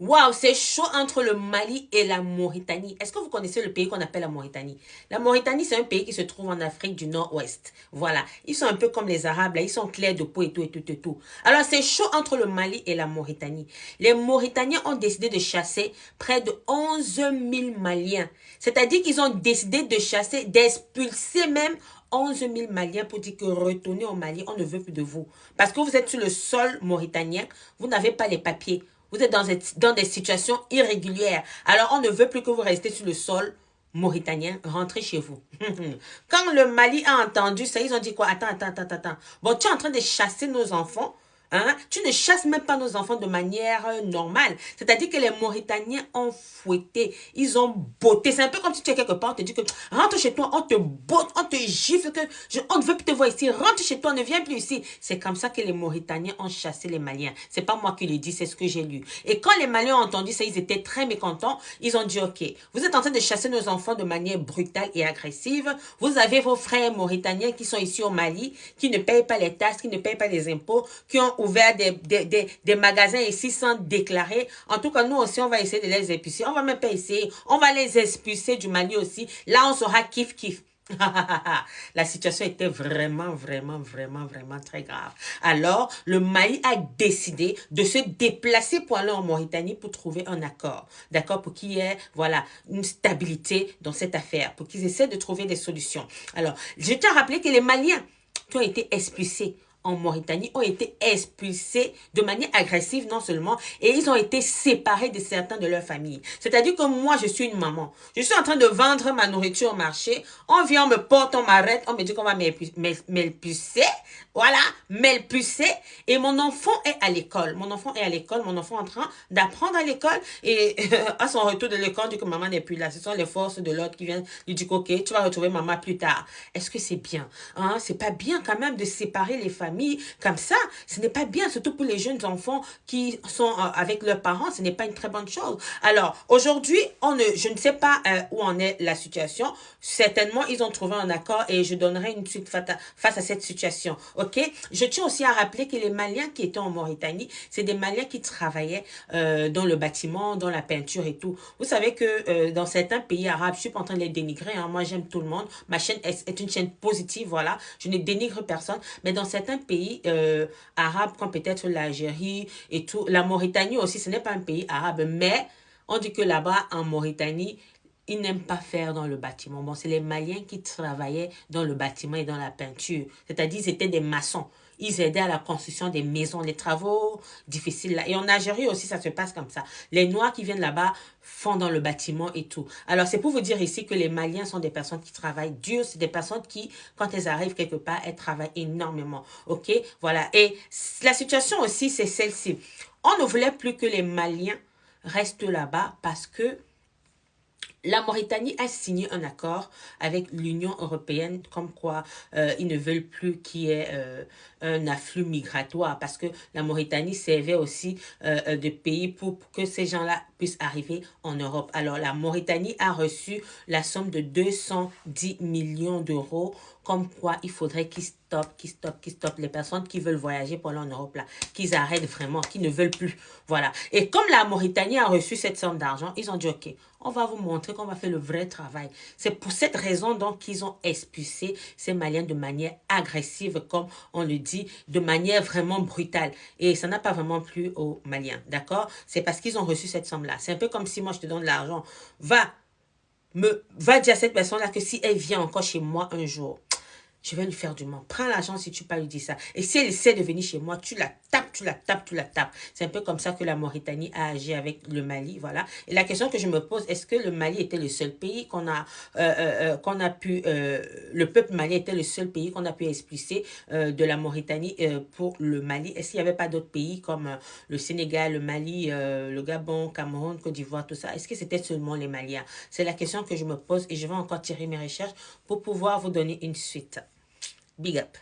Waouh, c'est chaud entre le Mali et la Mauritanie. Est-ce que vous connaissez le pays qu'on appelle la Mauritanie? La Mauritanie, c'est un pays qui se trouve en Afrique du Nord-Ouest. Voilà. Ils sont un peu comme les Arabes, là. Ils sont clairs de peau et tout, et tout, et tout. Alors, c'est chaud entre le Mali et la Mauritanie. Les Mauritaniens ont décidé de chasser près de 11 000 Maliens. C'est-à-dire qu'ils ont décidé de chasser, d'expulser même 11 000 Maliens pour dire que retournez au Mali, on ne veut plus de vous. Parce que vous êtes sur le sol mauritanien, vous n'avez pas les papiers. Vous êtes dans des situations irrégulières. Alors, on ne veut plus que vous restiez sur le sol mauritanien. Rentrez chez vous. Quand le Mali a entendu ça, ils ont dit quoi? Attends, attends, attends, attends. Bon, tu es en train de chasser nos enfants. Hein? Tu ne chasses même pas nos enfants de manière normale. C'est-à-dire que les Mauritaniens ont fouetté, ils ont botté. C'est un peu comme si tu es quelque part, on te dit que rentre chez toi, on te botte, on te gifle, on ne veut plus te voir ici, rentre chez toi, ne viens plus ici. C'est comme ça que les Mauritaniens ont chassé les Maliens. C'est pas moi qui le dis, c'est ce que j'ai lu. Et quand les Maliens ont entendu ça, ils étaient très mécontents. Ils ont dit, ok, vous êtes en train de chasser nos enfants de manière brutale et agressive. Vous avez vos frères Mauritaniens qui sont ici au Mali, qui ne payent pas les taxes, qui ne payent pas les impôts, qui ont ouvert des magasins ici sans déclarer. En tout cas, nous aussi, on va essayer de les expulser. On va même pas essayer. On va les expulser du Mali aussi. Là, on sera kiff-kiff. La situation était vraiment, vraiment, vraiment, vraiment très grave. Alors, le Mali a décidé de se déplacer pour aller en Mauritanie pour trouver un accord. D'accord? Pour qu'il y ait, voilà, une stabilité dans cette affaire. Pour qu'ils essaient de trouver des solutions. Alors, je tiens à rappeler que les Maliens qui ont été expulsés en Mauritanie ont été expulsés de manière agressive non seulement, et ils ont été séparés de certains de leurs familles. C'est-à-dire que moi, je suis une maman. Je suis en train de vendre ma nourriture au marché. On vient, on me porte, on m'arrête, on me dit qu'on va m'expulser. Voilà, m'expulser. Et mon enfant est à l'école. Mon enfant est à l'école. Mon enfant est en train d'apprendre à l'école. Et à son retour de l'école, dit que maman n'est plus là. Ce sont les forces de l'ordre qui viennent lui dire, ok, tu vas retrouver maman plus tard. Est-ce que c'est bien? Hein? C'est pas bien quand même de séparer les familles comme ça. Ce n'est pas bien, surtout pour les jeunes enfants qui sont avec leurs parents. Ce n'est pas une très bonne chose. Alors, aujourd'hui, je ne sais pas où en est la situation. Certainement, ils ont trouvé un accord et je donnerai une suite face à cette situation. OK? Je tiens aussi à rappeler que les Maliens qui étaient en Mauritanie, c'est des Maliens qui travaillaient dans le bâtiment, dans la peinture et tout. Vous savez que dans certains pays arabes, je suis pas en train de les dénigrer, hein, moi j'aime tout le monde. Ma chaîne est une chaîne positive, voilà. Je ne dénigre personne. Mais dans certains pays arabes, comme peut-être l'Algérie et tout, la Mauritanie aussi, ce n'est pas un pays arabe, mais on dit que là-bas, en Mauritanie, ils n'aiment pas faire dans le bâtiment. Bon, c'est les Maliens qui travaillaient dans le bâtiment et dans la peinture. C'est-à-dire, ils étaient des maçons. Ils aidaient à la construction des maisons, les travaux difficiles là. Et en Algérie aussi, ça se passe comme ça. Les Noirs qui viennent là-bas font dans le bâtiment et tout. Alors, c'est pour vous dire ici que les Maliens sont des personnes qui travaillent dur. C'est des personnes qui, quand elles arrivent quelque part, elles travaillent énormément. OK? Voilà. Et la situation aussi, c'est celle-ci. On ne voulait plus que les Maliens restent là-bas parce que la Mauritanie a signé un accord avec l'Union européenne comme quoi ils ne veulent plus qu'il y ait un afflux migratoire parce que la Mauritanie servait aussi de pays pour que ces gens-là puissent arriver en Europe. Alors la Mauritanie a reçu la somme de 210 millions d'euros comme quoi il faudrait qu'ils stoppent les personnes qui veulent voyager pour aller en Europe là, qu'ils arrêtent vraiment, qu'ils ne veulent plus. Voilà. Et comme la Mauritanie a reçu cette somme d'argent, ils ont dit ok, on va vous montrer qu'on va faire le vrai travail. C'est pour cette raison donc qu'ils ont expulsé ces Maliens de manière agressive, comme on le dit, de manière vraiment brutale. Et ça n'a pas vraiment plu aux Maliens, d'accord? C'est parce qu'ils ont reçu cette somme-là. C'est un peu comme si moi je te donne de l'argent. Va dire à cette personne-là que si elle vient encore chez moi un jour, je vais lui faire du mal. Prends l'argent si tu peux lui dire ça. Et si elle essaie de venir chez moi, tu la tapes, tu la tapes, tu la tapes. C'est un peu comme ça que la Mauritanie a agi avec le Mali, voilà. Et la question que je me pose, est-ce que le Mali était le seul pays qu'on a pu, le peuple malien était le seul pays qu'on a pu expulser de la Mauritanie pour le Mali? Est-ce qu'il n'y avait pas d'autres pays comme le Sénégal, le Mali, le Gabon, Cameroun, Côte d'Ivoire, tout ça? Est-ce que c'était seulement les Maliens? C'est la question que je me pose et je vais encore tirer mes recherches pour pouvoir vous donner une suite. Big up.